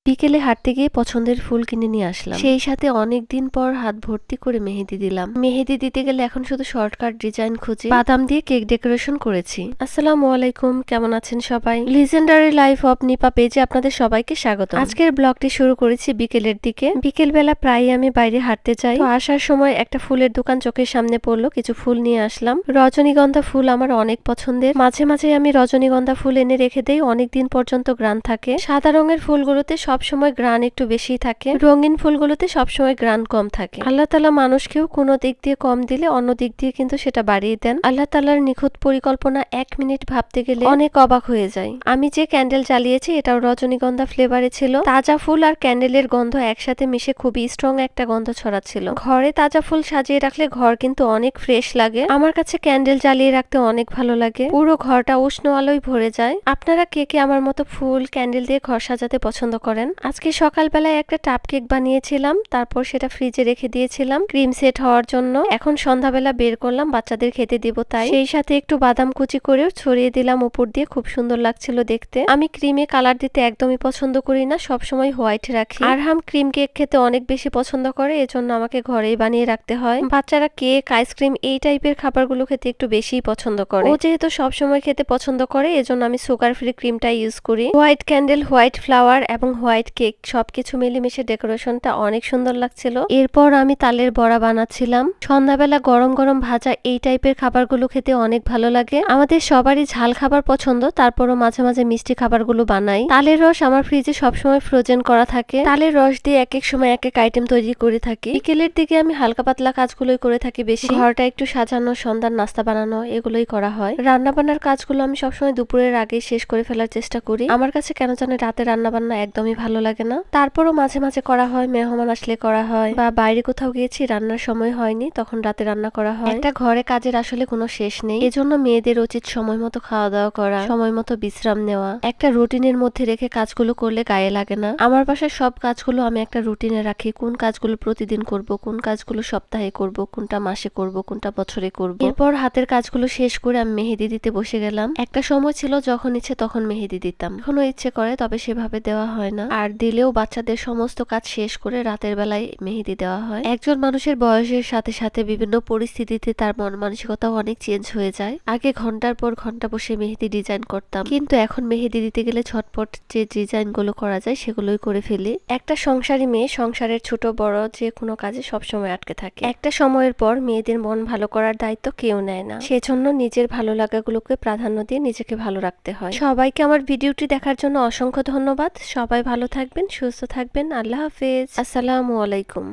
বিকেলে হাঁটতে গিয়ে পছন্দের ফুল কিনে নিয়ে আসলাম। সেই সাথে অনেকদিন পর হাত ভর্তি করে মেহেদি দিলাম। মেহেদি দিতে গেলে এখন শুধু শর্টকাট ডিজাইন খুঁজে বাদাম দিয়ে কেক ডেকোরেশন করেছি। আসসালামু আলাইকুম, কেমন আছেন সবাই? লিজেন্ডারি লাইফ অফ নিপা পেজে আপনাদের সবাইকে স্বাগত। আজকের ব্লগটি শুরু করেছি বিকেলের দিকে। বিকেল বেলা প্রায় আমি বাইরে হাঁটতে যাই, তো আসার সময় একটা ফুলের দোকান চোখের সামনে পড়লো, কিছু ফুল নিয়ে আসলাম। রজনীগন্ধা ফুল আমার অনেক পছন্দের, মাঝে মাঝে আমি রজনীগন্ধা ফুল এনে রেখে দেই, অনেকদিন পর্যন্ত গ্রান থাকে। সাদা রঙের ফুলগুলোতে সবসময় গ্রান একটু বেশি থাকে, রঙিন ফুলগুলোতে সবসময় গ্রান কম থাকে। আল্লাহ তাআলা মানুষকেও কোনো দিক দিয়ে কম দিলে অন্য দিক দিয়ে কিন্তু সেটা বাড়িয়ে দেন। আল্লাহ তাআলার নিখুঁত পরিকল্পনা 1 মিনিট ভাবতে গেলে অনেক অবাক হয়ে যায়। আমি যে ক্যান্ডেল জ্বালিয়েছি এটাও রজনীগন্ধা ফ্লেভারে ছিল। তাজা ফুল আর ক্যান্ডেলের গন্ধ একসাথে মিশে খুবই স্ট্রং একটা গন্ধ ছড়াচ্ছিল। ঘরে তাজা ফুল সাজিয়ে রাখলে ঘর কিন্তু অনেক ফ্রেশ লাগে। আমার কাছে ক্যান্ডেল জ্বালিয়ে রাখতে অনেক ভালো লাগে, পুরো ঘরটা উষ্ণ আলোয় ভরে যায়। আপনারা কে কে আমার মতো ফুল ক্যান্ডেল দিয়ে ঘর সাজাতে পছন্দ করেন? আজকে সকালবেলায় একটা টাপ কেক বানিয়েছিলাম, তারপর সেটা ফ্রিজে রেখে দিয়েছিলাম ক্রিম সেট হওয়ার জন্য। এখন সন্ধ্যাবেলা বের করলাম, বাচ্চাদের খেতে দিব তাই। সেই সাথে একটু বাদাম কুচি করেও ছড়িয়ে দিলাম উপর দিয়ে, খুব সুন্দর লাগছিল দেখতে। আমি ক্রিমে কালার দিতে একদমই পছন্দ করি না, সবসময় হোয়াইট রাখি। আরহাম ক্রিম কেক খেতে অনেক বেশি পছন্দ করে, এজন্য আমাকে ঘরেই বানিয়ে রাখতে হয়। বাচ্চারা কেক আইসক্রিম এই টাইপের খাবারগুলো খেতে একটু বেশিই পছন্দ করে। ও যেহেতু সবসময় খেতে পছন্দ করে এজন্য আমি সুগার ফ্রি ক্রিমটা ইউজ করি। হোয়াইট ক্যান্ডেল, হোয়াইট ফ্লাওয়ার এবং হোয়াইট কেক সবকিছু মিলেমিশে ডেকোরেশনটা অনেক সুন্দর লাগছিল। এরপর আমি তালের বড়া বানাচ্ছিলাম। সন্ধ্যাবেলা গরম গরম ভাজা এই টাইপের খাবারগুলো খেতে অনেক ভালো লাগে। আমাদের সবারই ঝাল খাবার পছন্দ, তারপরও মাঝে মাঝে মিষ্টি খাবারগুলো বানাই। তালের রস আমার ফ্রিজে সবসময় ফ্রোজেন করা থাকে। তালের রস দিয়ে এক এক সময় এক এক আইটেম তৈরি করে থাকি। বিকেলের দিকে আমি হালকা পাতলা কাজগুলোই করে থাকি বেশি। ঘরটা একটু সাজানো, সন্ধ্যার নাস্তা বানানো এগুলোই করা হয়। রান্না বান্নার কাজগুলো আমি সবসময় দুপুরের আগেই শেষ করে ফেলার চেষ্টা করি। আমার কাছে কেন জানি রাতে রান্না বান্না একদমই ভালো লাগে না। তারপরও মাঝে মাঝে করা হয়, মেহমান আসলে করা হয়, বা বাইরে কোথাও গিয়েছি রান্নার সময় হয়নি তখন রাতে রান্না করা হয়। একটা ঘরে কাজের আসলে কোনো শেষ নেই, এজন্য মেয়েদের উচিত সময় মতো খাওয়া দাওয়া করা, সময় মতো বিশ্রাম নেওয়া। একটা রুটিনের মধ্যে রেখে কাজগুলো করলে গায়ে লাগে না। আমার বাসায় সব কাজগুলো আমি একটা রুটিনে রাখি, কোন কাজগুলো প্রতিদিন করব, কোন কাজগুলো সপ্তাহে করব, কোনটা মাসে করব, কোনটা বছরে করব। এরপর হাতের কাজগুলো শেষ করে আমি মেহেদি দিতে বসে গেলাম। একটা সময় ছিল যখন ইচ্ছে তখন মেহেদি দিতাম, এখনো ইচ্ছে করে তবে সেভাবে দেওয়া হয় না। আর দিলেও বাচ্চাদের সমস্ত কাজ শেষ করে রাতের বেলায় মেহেদি দেওয়া হয়। একজন মানুষের বয়সের সাথে সাথে বিভিন্ন পরিস্থিতিতে তার মন মানসিকতাও অনেক চেঞ্জ হয়ে যায়। আগে ঘন্টার পর ঘন্টা বসে মেহেদি ডিজাইন করতাম, কিন্তু এখন মেহেদি দিতে গেলে ঝটপট যে ডিজাইন গুলো করা যায় সেগুলোই করে ফেলি। একটা সংসারী মেয়ে সংসারের ছোট বড় যে কোনো কাজে সবসময় আটকে থাকে। একটা সময়ের পর মেয়েদের মন ভালো করার দায়িত্ব কেউ নেয় না, সেজন্য নিজের ভালো লাগাগুলোকে প্রাধান্য দিয়ে নিজেকে ভালো রাখতে হয়। সবাইকে আমার ভিডিওটি দেখার জন্য অসংখ্য ধন্যবাদ। সবাই ভালো থাকবেন, সুস্থ থাকবেন। আল্লাহ হাফেজ, আসসালামু আলাইকুম।